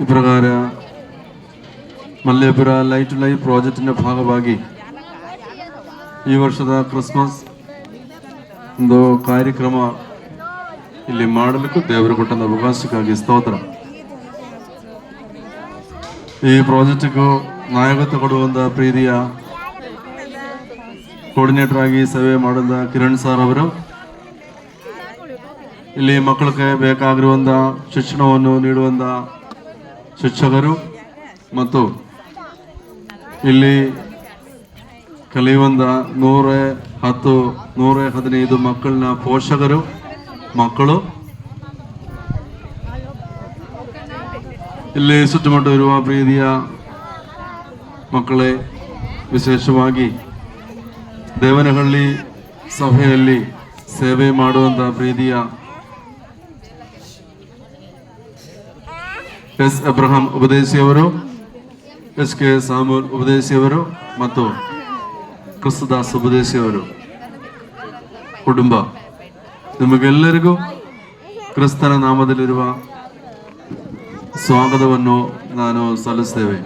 ಇಪ್ರಕಾರ ಮಲ್ಲೇಪುರ light to life ಪ್ರಾಜೆಕ್ಟಿನ ಭಾಗವಾಗಿ ಈ ವರ್ಷದ ಕ್ರಿಸ್ಮಸ್ ಒಂದು ಕಾರ್ಯಕ್ರಮ ಇಲ್ಲಿ ಮಾಡಲಿಕ್ಕೂ ದೇವರು ಕೊಟ್ಟ ಅವಕಾಶಕ್ಕಾಗಿ ಸ್ತೋತ್ರ. ಈ ಪ್ರಾಜೆಕ್ಟ್ಗೂ ನಾಯಕತ್ವ ಕೊಡುವಂಥ ಪ್ರೀತಿಯ ಕೋರ್ಡಿನೇಟರ್ ಆಗಿ ಸೇವೆ ಮಾಡಿದ ಕಿರಣ್ ಸರ್ ಅವರು, ಇಲ್ಲಿ ಮಕ್ಕಳಿಗೆ ಬೇಕಾಗಿರುವಂಥ ಶಿಕ್ಷಣವನ್ನು ನೀಡುವಂಥ ಶಿಕ್ಷಕರು ಮತ್ತು ಇಲ್ಲಿ ಕಲಿಯುವಂಥ 110, 115 ಮಕ್ಕಳನ್ನ ಪೋಷಕರು, ಮಕ್ಕಳು, ಇಲ್ಲಿ ಸುತ್ತಮುತ್ತ ಇರುವ ಪ್ರೀತಿಯ ಮಕ್ಕಳೇ, ವಿಶೇಷವಾಗಿ ದೇವನಹಳ್ಳಿ ಸಭೆಯಲ್ಲಿ ಸೇವೆ ಮಾಡುವಂಥ ಪ್ರೀತಿಯ ಎಸ್ ಅಬ್ರಹಾಂ ಉಪದೇಶಿಯವರು, ಎಸ್ ಕೆ ಸಾಮೂಲ್ ಉಪದೇಶಿಯವರು ಮತ್ತು ಕ್ರಿಸ್ತದಾಸ್ ಉಪದೇಶಿಯವರು ಕುಟುಂಬ, ನಿಮಗೆಲ್ಲರಿಗೂ ಕ್ರಿಸ್ತನ ನಾಮದಲ್ಲಿರುವ ಸ್ವಾಗತವನ್ನು ನಾನು ಸಲ್ಲಿಸ್ತೇವೆ.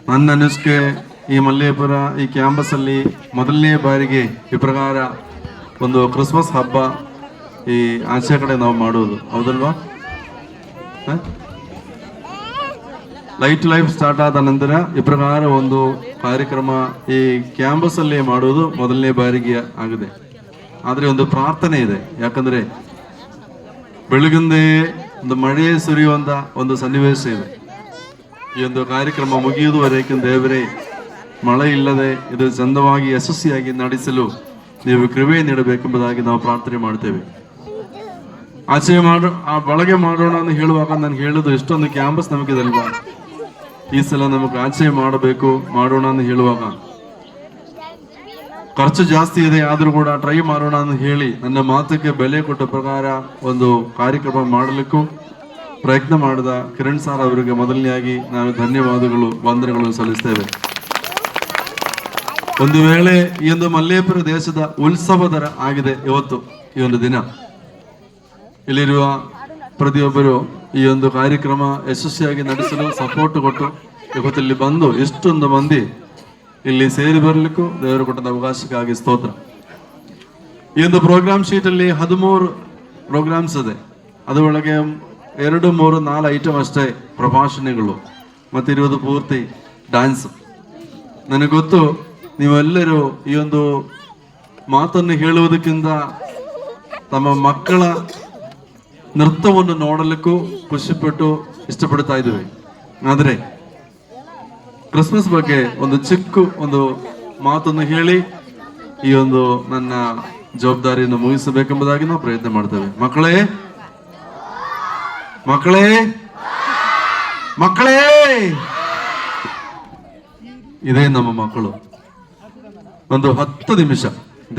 ನನ್ನ ಅನಿಸಿಕೆ ಈ ಮಲ್ಲೇಪುರ ಈ ಕ್ಯಾಂಪಸ್ಸಲ್ಲಿ ಮೊದಲನೇ ಬಾರಿಗೆ ಈ ಪ್ರಕಾರ ಒಂದು ಕ್ರಿಸ್ಮಸ್ ಹಬ್ಬ ಈ ಆಚೆ ಕಡೆ ನಾವು ಮಾಡುವುದು, ಹೌದಲ್ವಾ? ಲೈಟ್ ಲೈಫ್ ಸ್ಟಾರ್ಟ್ ಆದ ನಂತರ ಈ ಪ್ರಕಾರ ಒಂದು ಕಾರ್ಯಕ್ರಮ ಈ ಕ್ಯಾಂಪಸ್ಸಲ್ಲಿ ಮಾಡುವುದು ಮೊದಲನೇ ಬಾರಿಗೆ ಆಗಿದೆ. ಆದರೆ ಒಂದು ಪ್ರಾರ್ಥನೆ ಇದೆ, ಯಾಕಂದ್ರೆ ಬೆಳಗಿಂದೇ ಒಂದು ಮಳೆ ಸುರಿಯುವಂತ ಒಂದು ಸನ್ನಿವೇಶ ಇದೆ. ಈ ಒಂದು ಕಾರ್ಯಕ್ರಮ ಮುಗಿಯುವುದವರೆಗೆ ದೇವರೇ ಮಳೆ ಇಲ್ಲದೆ ಇದು ಚಂದವಾಗಿ ಯಶಸ್ವಿಯಾಗಿ ನಡೆಸಲು ನೀವು ಕೃಪೆ ನೀಡಬೇಕೆಂಬುದಾಗಿ ನಾವು ಪ್ರಾರ್ಥನೆ ಮಾಡ್ತೇವೆ. ಆಚೆ ಒಳಗೆ ಮಾಡೋಣ ಅಂತ ಹೇಳುವಾಗ ನಾನು ಹೇಳೋದು, ಎಷ್ಟೊಂದು ಕ್ಯಾಂಪಸ್ ನಮಗಿದಲ್ವಾ, ಈ ಸಲ ನಮಗೆ ಆಚೆ ಮಾಡೋಣ ಅಂತ ಹೇಳುವಾಗ ಖರ್ಚು ಜಾಸ್ತಿ ಇದೆ, ಆದ್ರೂ ಕೂಡ ಟ್ರೈ ಮಾಡೋಣ ಅಂತ ಹೇಳಿ ನನ್ನ ಮಾತಿಗೆ ಬೆಲೆ ಕೊಟ್ಟ ಪ್ರಕಾರ ಒಂದು ಕಾರ್ಯಕ್ರಮ ಮಾಡಲಿಕ್ಕೂ ಪ್ರಯತ್ನ ಮಾಡಿದ ಕಿರಣ್ ಸರ್ ಅವರಿಗೆ ಮೊದಲನೆಯಾಗಿ ನಾವು ಧನ್ಯವಾದಗಳು, ವಂದನೆಗಳು ಸಲ್ಲಿಸ್ತೇವೆ. ಒಂದು ವೇಳೆ ಈ ಒಂದು ಮಲ್ಲೇಪುರ ದೇಶದ ಉತ್ಸವದರ ಆಗಿದೆ ಇವತ್ತು ಈ ಒಂದು ದಿನ. ಇಲ್ಲಿರುವ ಪ್ರತಿಯೊಬ್ಬರು ಈ ಒಂದು ಕಾರ್ಯಕ್ರಮ ಯಶಸ್ವಿಯಾಗಿ ನಡೆಸಲು ಸಪೋರ್ಟ್ ಕೊಟ್ಟು ಇವತ್ತಿಲ್ಲಿ ಬಂದು ಎಷ್ಟೊಂದು ಮಂದಿ ಇಲ್ಲಿ ಸೇರಿ ಬರಲಿಕ್ಕೂ ದೇವರು ಕೊಟ್ಟ ಅವಕಾಶಕ್ಕಾಗಿ ಸ್ತೋತ್ರ. ಈ ಒಂದು ಪ್ರೋಗ್ರಾಮ್ ಶೀಟ್ ಅಲ್ಲಿ 13 ಪ್ರೋಗ್ರಾಮ್ಸ್ ಇದೆ. ಅದರೊಳಗೆ 2, 3, 4 ಐಟಮ್ ಅಷ್ಟೇ ಪ್ರಭಾಷಣೆಗಳು, ಮತ್ತಿರುವುದು ಪೂರ್ತಿ ಡ್ಯಾನ್ಸ್. ನನಗೆ ಗೊತ್ತು ನೀವೆಲ್ಲರೂ ಈ ಒಂದು ಮಾತನ್ನು ಹೇಳುವುದಕ್ಕಿಂತ ತಮ್ಮ ಮಕ್ಕಳ ನೃತ್ಯವನ್ನು ನೋಡಲಿಕ್ಕೂ ಖುಷಿಪಟ್ಟು ಇಷ್ಟಪಡ್ತಾ ಇದ್ದೀವಿ. ಆದರೆ ಕ್ರಿಸ್ಮಸ್ ಬಗ್ಗೆ ಒಂದು ಚಿಕ್ಕ ಒಂದು ಮಾತನ್ನು ಹೇಳಿ ಈ ಒಂದು ನನ್ನ ಜವಾಬ್ದಾರಿಯನ್ನು ಮುಗಿಸಬೇಕೆಂಬುದಾಗಿ ನಾವು ಪ್ರಯತ್ನ ಮಾಡ್ತೇವೆ. ಮಕ್ಕಳೇ ಮಕ್ಕಳೇ ಮಕ್ಕಳೇ, ಇದೇ ನಮ್ಮ ಮಕ್ಕಳು. ಒಂದು 10 ನಿಮಿಷ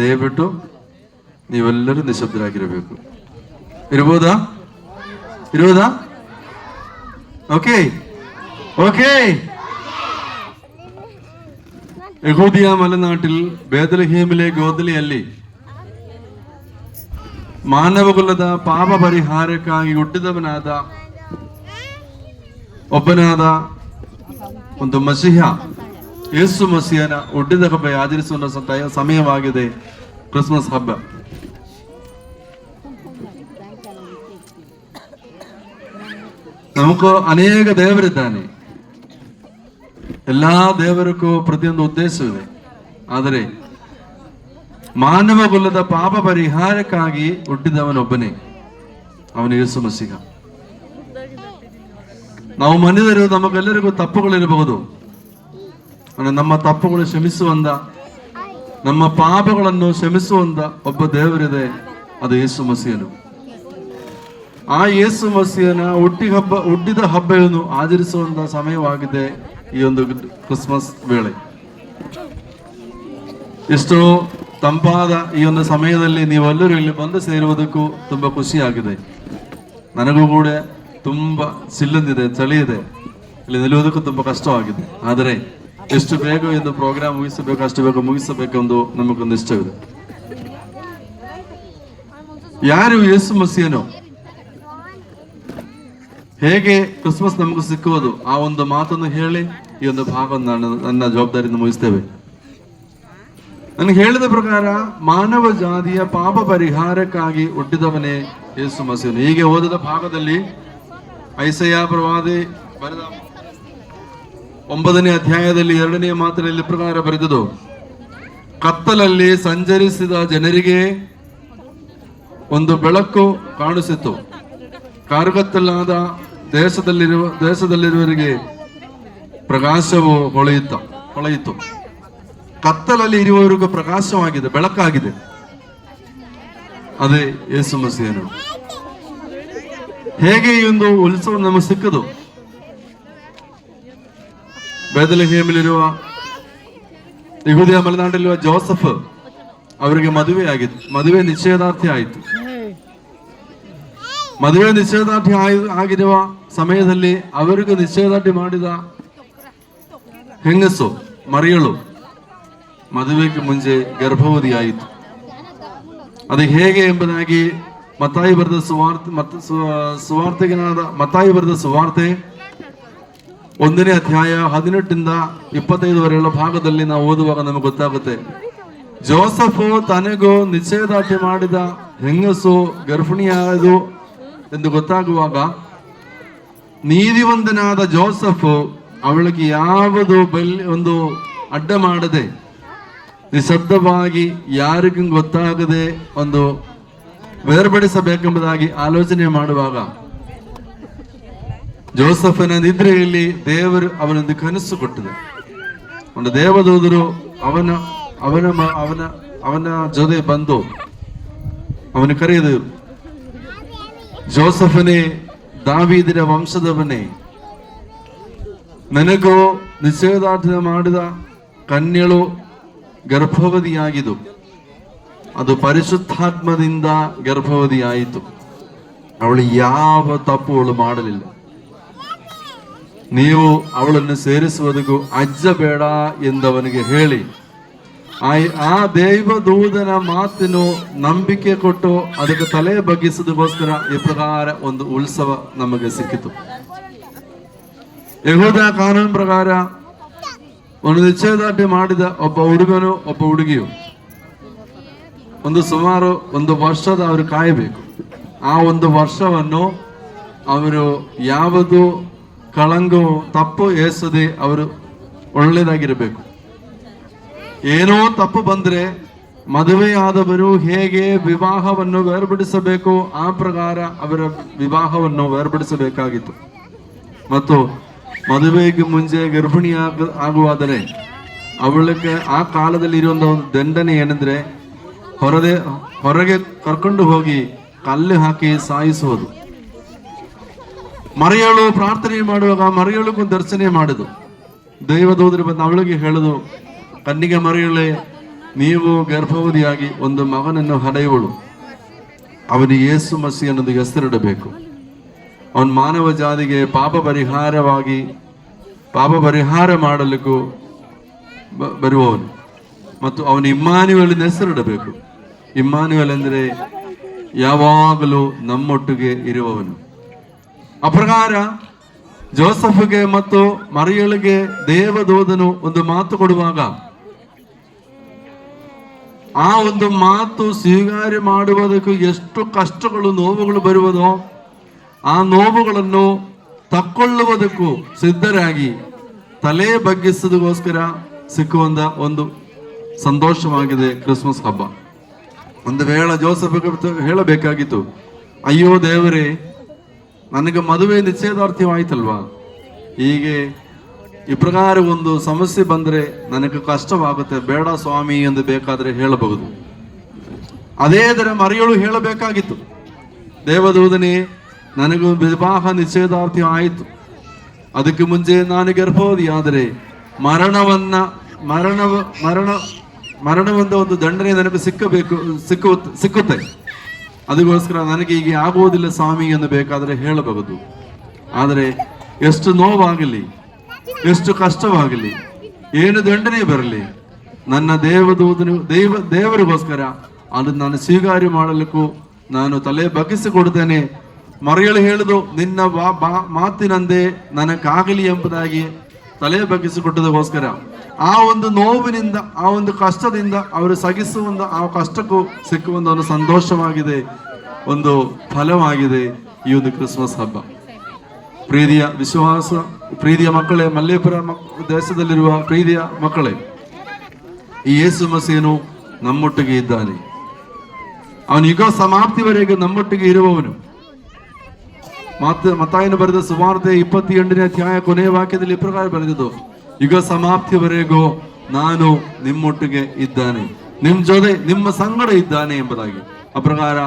ದಯವಿಟ್ಟು ನೀವೆಲ್ಲರೂ ನಿಶಬ್ದರಾಗಿರಬೇಕು. ಇರ್ಬೋದಾ? Okay okay. യഹൂദിയ മലനാട്ടിൽ ബേത്ലഹേമിലെ ഗോദലിಯಲ್ಲಿ ಮಾನವಕುಲದ ಪಾಪ ಪರಿಹಾರಕ್ಕಾಗಿ ಹುಟ್ಟಿದವನಾದ ಒಬ್ಬನಾದ ಒಂದು ಮಸಿಹ ಯೇಸು ಮಸಿಹನ ಹುಟ್ಟಿದ ಹಬ್ಬ ಆಚರಿಸುವ ಸಮಯವಾಗಿದೆ ಕ್ರಿಸ್ಮಸ್ ಹಬ್ಬ. നമുക്ക് ಅನೇಕ ದೇವರಿದ್ದಾನೆ, ಎಲ್ಲಾ ದೇವರಿಗೂ ಪ್ರತಿಯೊಂದು ಉದ್ದೇಶವಿದೆ. ಆದರೆ ಮಾನವ ಕುಲದ ಪಾಪ ಪರಿಹಾರಕ್ಕಾಗಿ ಹುಟ್ಟಿದವನೊಬ್ಬನೇ, ಅವನು ಯೇಸು ಮಸೀಹ. ನಾವು ಮನಿದರು, ನಮಗೆಲ್ಲರಿಗೂ ತಪ್ಪುಗಳಿರಬಹುದು. ನಮ್ಮ ತಪ್ಪುಗಳು ಕ್ಷಮಿಸುವಂತ, ನಮ್ಮ ಪಾಪಗಳನ್ನು ಕ್ಷಮಿಸುವಂತ ಒಬ್ಬ ದೇವರಿದೆ, ಅದು ಯೇಸು ಮಸೀಹನು. ಆ ಯೇಸು ಮಸೀಹನ ಹುಟ್ಟಿದ ಹಬ್ಬವನ್ನು ಆಚರಿಸುವಂತ ಸಮಯವಾಗಿದೆ ಈ ಒಂದು ಕ್ರಿಸ್ಮಸ್ ವೇಳೆ. ಎಷ್ಟೋ ತಂಪಾದ ಈ ಒಂದು ಸಮಯದಲ್ಲಿ ನೀವೆಲ್ಲರೂ ಇಲ್ಲಿ ಬಂದು ಸೇರುವುದಕ್ಕೂ ತುಂಬಾ ಖುಷಿಯಾಗಿದೆ. ನನಗೂ ಕೂಡ ತುಂಬಾ ಸಿಲ್ಲಂದಿದೆ, ಚಳಿ ಇದೆ, ಇಲ್ಲಿ ನಿಲ್ಲುವುದಕ್ಕೂ ತುಂಬಾ ಕಷ್ಟವಾಗಿದೆ. ಆದರೆ ಎಷ್ಟು ಬೇಗ ಎಂದು ಪ್ರೋಗ್ರಾಮ್ ಮುಗಿಸಬೇಕು ಅಷ್ಟು ಬೇಗ ಮುಗಿಸಬೇಕೆಂದು ನಮಗೊಂದು ಇಷ್ಟವಿದೆ. ಯಾರು ಯೇಸು ಮಸೀಹನು? ಹೇಗೆ ಕ್ರಿಸ್ಮಸ್ ನಮಗೆ ಸಿಕ್ಕುವುದು, ಆ ಒಂದು ಮಾತನ್ನು ಹೇಳಿ ಈ ಒಂದು ಭಾಗ ನನ್ನ ಜವಾಬ್ದಾರಿಯಿಂದ ಮುಗಿಸ್ತೇವೆ. ನನಗೆ ಹೇಳಿದ ಪ್ರಕಾರ ಮಾನವ ಜಾತಿಯ ಪಾಪ ಪರಿಹಾರಕ್ಕಾಗಿ ಹುಟ್ಟಿದವನೇ ಯೇಸು ಮಸೀಹನು. ಹೀಗೆ ಓದಿದ ಭಾಗದಲ್ಲಿ ಐಸಯ್ಯ ಪ್ರವಾದಿ ಬರೆದ 9ನೇ ಅಧ್ಯಾಯದಲ್ಲಿ 2ನೇ ಮಾತಿನಲ್ಲಿ ಪ್ರಕಾರ ಬರೆದದು, ಕತ್ತಲಲ್ಲಿ ಸಂಚರಿಸಿದ ಜನರಿಗೆ ಒಂದು ಬೆಳಕು ಕಾಣಿಸಿತು, ಕಾರ್ಗತ್ತಲಾದ ದೇಶದಲ್ಲಿರುವವರಿಗೆ ಪ್ರಕಾಶವು ಹೊಳೆಯಿತು. ಕತ್ತಲಲ್ಲಿ ಇರುವವರಿಗೂ ಪ್ರಕಾಶವಾಗಿದೆ, ಬೆಳಕಾಗಿದೆ. ಅದೇ ಯೇಸು ಮಸೀಹನು. ಹೇಗೆ ಈ ಒಂದು ಉತ್ಸವ ನಮಗೆ ಸಿಕ್ಕದು? ಬೇಥಲೆಹೇಮಿಲಿರುವ ಯೆಹೂದ್ಯ ಮಲೆನಾಡಿರುವ ಜೋಸೆಫ್ ಅವರಿಗೆ ಮದುವೆ ನಿಶ್ಚಯದಾರ್ಥಿ ಆಯಿತು. ಮದುವೆ ನಿಶ್ಚಯದಾರ್ಥಿ ಆಗಿರುವ ಸಮಯದಲ್ಲಿ ಅವರಿಗೂ ನಿಶ್ಚಯದಾರ್ಥಿ ಮಾಡಿದ ಹೆಂಗಸು ಮರಿಯಳು ಮದುವೆಗೆ ಮುಂಚೆ ಗರ್ಭವತಿಯಾಯಿತು. ಅದು ಹೇಗೆ ಎಂಬುದಾಗಿ ಮತ್ತಾಯಿ ಬರೆದ ಸುವಾರ್ತೆ 1ನೇ ಅಧ್ಯಾಯ 18ರಿಂದ 25ವರೆಗಳ ಭಾಗದಲ್ಲಿ ನಾವು ಓದುವಾಗ ನಮಗೆ ಗೊತ್ತಾಗುತ್ತೆ. ಜೋಸೆಫು ತನಗೂ ನಿಶ್ಚಯದಾರ್ಢ್ಯ ಮಾಡಿದ ಹೆಂಗಸು ಗರ್ಭಿಣಿಯಾದು ಎಂದು ಗೊತ್ತಾಗುವಾಗ ನೀತಿವಂತನಾದ ಜೋಸೆಫು ಅವಳಿಗೆ ಯಾವುದು ಒಂದು ಅಡ್ಡ ಮಾಡದೆ ನಿಶಬ್ದವಾಗಿ ಯಾರಿಗೂ ಗೊತ್ತಾಗದೆ ಒಂದು ಬೇರ್ಪಡಿಸಬೇಕೆಂಬುದಾಗಿ ಆಲೋಚನೆ ಮಾಡುವಾಗ ಜೋಸೆಫನ ನಿದ್ರೆಯಲ್ಲಿ ದೇವರು ಅವನೊಂದು ಕನಸು ಕೊಟ್ಟಿದೆ. ಒಂದು ದೇವದೂತರು ಅವನ ಜೊತೆ ಬಂದು ಅವನು ಕರೆಯುವುದು, ಜೋಸೆಫನೇ, ದಾವೀದನ ವಂಶದವನೇ, ನನಗೂ ನಿಶ್ಚಯದಾರ್ಢ್ಯ ಮಾಡಿದ ಕನ್ಯಳು ಗರ್ಭವತಿಯಾಗಿದ್ದು ಅದು ಪರಿಶುದ್ಧಾತ್ಮದಿಂದ ಗರ್ಭವತಿಯಾಯಿತು. ಅವಳು ಯಾವ ತಪ್ಪು ಅವಳು ಮಾಡಲಿಲ್ಲ. ನೀವು ಅವಳನ್ನು ಸೇರಿಸುವುದಕ್ಕೂ ಅಜ್ಜ ಬೇಡ ಎಂದವನಿಗೆ ಹೇಳಿ ಆ ದೈವದೂತನ ಮಾತಿನ ನಂಬಿಕೆ ಕೊಟ್ಟು ಅದಕ್ಕೆ ತಲೆ ಬಗ್ಗಿಸೋದಕ್ಕೋಸ್ಕರ ಈ ಪ್ರಕಾರ ಒಂದು ಉತ್ಸವ ನಮಗೆ ಸಿಕ್ಕಿತು. ಯೆಹೂದ ಕಾನೂನು ಪ್ರಕಾರ ಒಂದು ನಿಶ್ಚಯದಾರ್ಢ್ಯ ಮಾಡಿದ ಒಬ್ಬ ಹುಡುಗನು ಒಬ್ಬ ಹುಡುಗಿಯು ಸುಮಾರು ಒಂದು ವರ್ಷದ ಅವರು ಕಾಯಬೇಕು. ಆ ಒಂದು ವರ್ಷವನ್ನು ಅವರು ಯಾವುದು ಕಳಂಗು ತಪ್ಪು ಎಸದೆ ಅವರು ಒಳ್ಳೆಯದಾಗಿರಬೇಕು. ಏನೋ ತಪ್ಪು ಬಂದ್ರೆ ಮದುವೆಯಾದವರು ಹೇಗೆ ವಿವಾಹವನ್ನು ಬೇರ್ಪಡಿಸಬೇಕು ಆ ಪ್ರಕಾರ ಅವರ ವಿವಾಹವನ್ನು ಬೇರ್ಪಡಿಸಬೇಕಾಗಿತ್ತು. ಮತ್ತು ಮದುವೆಗೆ ಮುಂಚೆ ಗರ್ಭಿಣಿ ಆಗುವಾದರೆ ಅವಳಿಗೆ ಆ ಕಾಲದಲ್ಲಿ ಇರುವಂತಹ ಒಂದು ದಂಡನೆ ಏನಂದ್ರೆ ಹೊರಗೆ ಕರ್ಕೊಂಡು ಹೋಗಿ ಕಲ್ಲು ಹಾಕಿ ಸಾಯಿಸುವುದು. ಮರಿಯಳು ಪ್ರಾರ್ಥನೆ ಮಾಡುವಾಗ ಮರಿಯಳಿಗೂ ದರ್ಶನ ಮಾಡುದು. ದೈವದೂತರು ಬಂದು ಅವಳಿಗೆ ಹೇಳುದು, ಕನ್ನಿಗೆ ಮರಿಯಳೆ, ನೀವು ಗರ್ಭವತಿಯಾಗಿ ಒಂದು ಮಗನನ್ನು ಹಡೆಯುವಳು, ಅವನಿಗೆ ಯೇಸು ಮಸೀಹ ಅನ್ನೋದು ಹೆಸರಿಡಬೇಕು. ಅವನ ಮಾನವ ಜಾತಿಗೆ ಪಾಪ ಪರಿಹಾರ ಮಾಡಲಿಕ್ಕೂ ಬರುವವನು ಮತ್ತು ಅವನ ಇಮ್ಮಾನುವೇಲ್ ಹೆಸರಿಡಬೇಕು. ಇಮ್ಮಾನುವೇಲ್ ಅಂದರೆ ಯಾವಾಗಲೂ ನಮ್ಮೊಟ್ಟಿಗೆ ಇರುವವನು. ಅಪ್ರಕಾರ ಜೋಸೆಫ್ಗೆ ಮತ್ತು ಮರಿಯಳಿಗೆ ದೇವದೂತನು ಒಂದು ಮಾತು ಕೊಡುವಾಗ ಆ ಒಂದು ಮಾತು ಸ್ವೀಕಾರ ಮಾಡುವುದಕ್ಕೂ ಎಷ್ಟು ಕಷ್ಟಗಳು ನೋವುಗಳು ಬರುವುದೋ ಆ ನೋವುಗಳನ್ನು ತಕ್ಕೊಳ್ಳುವುದಕ್ಕೂ ಸಿದ್ಧರಾಗಿ ತಲೆ ಬಗ್ಗಿಸೋದಕ್ಕೋಸ್ಕರ ಸಿಕ್ಕುವಂತ ಒಂದು ಸಂತೋಷವಾಗಿದೆ ಕ್ರಿಸ್ಮಸ್ ಹಬ್ಬ. ಒಂದು ವೇಳೆ ಜೋಸೆಫ್ಗೆ ಹೇಳಬೇಕಾಗಿತ್ತು, ಅಯ್ಯೋ ದೇವರೇ, ನನಗೆ ಮದುವೆ ನಿಶ್ಚಯದಾರ್ಥವಾಯ್ತಲ್ವಾ, ಹೀಗೆ ಈ ಪ್ರಕಾರ ಒಂದು ಸಮಸ್ಯೆ ಬಂದರೆ ನನಗೆ ಕಷ್ಟವಾಗುತ್ತೆ, ಬೇಡ ಸ್ವಾಮಿ ಎಂದು ಬೇಕಾದರೆ ಹೇಳಬಹುದು. ಅದೇ ತರ ಮರಿಯಳು ಹೇಳಬೇಕಾಗಿತ್ತು, ದೇವದೂತನೇ, ನನಗೂ ವಿವಾಹ ನಿಶ್ಚಯದಾರ್ಥಿ ಆಯಿತು, ಅದಕ್ಕೆ ಮುಂಚೆ ನಾನು ಗರ್ಭವತಿ ಆದರೆ ಮರಣವಂತ ಒಂದು ದಂಡನೆ ನನಗೆ ಸಿಕ್ಕುತ್ತೆ, ಅದಕ್ಕೋಸ್ಕರ ನನಗೆ ಹೀಗೆ ಆಗುವುದಿಲ್ಲ ಸ್ವಾಮಿ ಎಂದು ಬೇಕಾದರೆ ಹೇಳಬಹುದು. ಆದರೆ ಎಷ್ಟು ನೋವಾಗಲಿ, ಎಷ್ಟು ಕಷ್ಟವಾಗಲಿ, ಏನು ದಂಡನೆ ಬರಲಿ, ನನ್ನ ದೇವರಿಗೋಸ್ಕರ ಅದನ್ನು ನಾನು ಸ್ವೀಕಾರ ಮಾಡಲಿಕ್ಕೂ ನಾನು ತಲೆ ಬಗ್ಗಿಸಿಕೊಡ್ತೇನೆ. ಮರಿಯಳು ಹೇಳಿದು, ನಿನ್ನ ಮಾತಿನಂದೇ ನನಗಾಗಲಿ ಎಂಬುದಾಗಿ ತಲೆ ಬಗ್ಗಿಸಿಕೊಟ್ಟದಕ್ಕೋಸ್ಕರ ಆ ಒಂದು ನೋವಿನಿಂದ, ಆ ಒಂದು ಕಷ್ಟದಿಂದ ಅವರು ಸಹಿಸುವಂತ ಆ ಕಷ್ಟಕ್ಕೂ ಸಿಕ್ಕುವಂತ ಒಂದು ಸಂತೋಷವಾಗಿದೆ, ಒಂದು ಫಲವಾಗಿದೆ ಈ ಒಂದು ಕ್ರಿಸ್ಮಸ್ ಹಬ್ಬ. ಪ್ರೀತಿಯ ವಿಶ್ವಾಸ, ಪ್ರೀತಿಯ ಮಕ್ಕಳೇ, ಮಲ್ಲೇಪುರ ದೇಶದಲ್ಲಿರುವ ಪ್ರೀತಿಯ ಮಕ್ಕಳೇ, ಈ ಯೇಸು ಮಸೀಹನು ನಮ್ಮೊಟ್ಟಿಗೆ ಇದ್ದಾನೆ. ಅವನು ಯುಗ ಸಮಾಪ್ತಿವರೆಗೂ ನಮ್ಮೊಟ್ಟಿಗೆ ಇರುವವನು. ಮತ್ತಾಯನು ಬರೆದ ಸುವಾರ್ತೆ 28ನೇ ಅಧ್ಯಾಯ ಕೊನೆಯ ವಾಕ್ಯದಲ್ಲಿ ಪ್ರಕಾರ ಬರೆದಿದ್ದು, ಯುಗ ಸಮಾಪ್ತಿವರೆಗೂ ನಾನು ನಿಮ್ಮೊಟ್ಟಿಗೆ ಇದ್ದಾನೆ, ನಿಮ್ ಜೊತೆ ನಿಮ್ಮ ಸಂಗಡ ಇದ್ದಾನೆ ಎಂಬುದಾಗಿ. ಅಪ್ರಕಾರ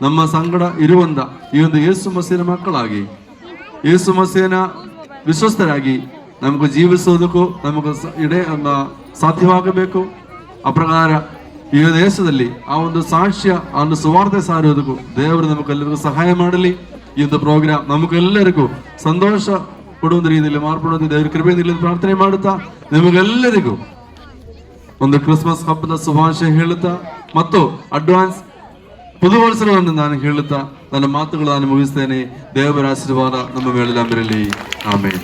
ನಮ್ಮ ಸಂಗಡ ಇರುವಂತ ಈ ಒಂದು ಯೇಸು ಮಸೀಹನ ಮಕ್ಕಳಾಗಿ, ಯೇಸು ಮಸೀಹನ ವಿಶ್ವಸ್ತರಾಗಿ ನಮಗೂ ಜೀವಿಸುವುದಕ್ಕೂ ನಮಗೂ ಸಾಧ್ಯವಾಗಬೇಕು. ಅಪ್ರಕಾರ ಈ ದೇಶದಲ್ಲಿ ಆ ಒಂದು ಸಾಕ್ಷ್ಯ, ಆ ಒಂದು ಸುವಾರ್ತೆ ಸಾರುವುದಕ್ಕೂ ದೇವರು ನಮಗೆಲ್ಲರಿಗೂ ಸಹಾಯ ಮಾಡಲಿ. ಈ ಒಂದು ಪ್ರೋಗ್ರಾಮ್ ನಮಗೆಲ್ಲರಿಗೂ ಸಂತೋಷ ಕೊಡುವ ರೀತಿಯಲ್ಲಿ ಮಾರ್ಪಡುವಂತೆ ದೇವರ ಕೃಪೆಯಿಂದ ಪ್ರಾರ್ಥನೆ ಮಾಡುತ್ತಾ, ನಿಮಗೆಲ್ಲರಿಗೂ ಒಂದು ಕ್ರಿಸ್ಮಸ್ ಹಬ್ಬದ ಶುಭಾಶಯ ಹೇಳುತ್ತಾ ಮತ್ತು ಅಡ್ವಾನ್ಸ್ ಪುದುವತ್ಸರವನ್ನು ನಾನು ಹೇಳುತ್ತಾ ನನ್ನ ಮಾತುಗಳು ನಾನು ಮುಗಿಸ್ತೇನೆ. ದೇವರ ಆಶೀರ್ವಾದ ನಮ್ಮ ಮೇಲೆಲ್ಲ ಬರಲಿ. ಆಮೇಲೆ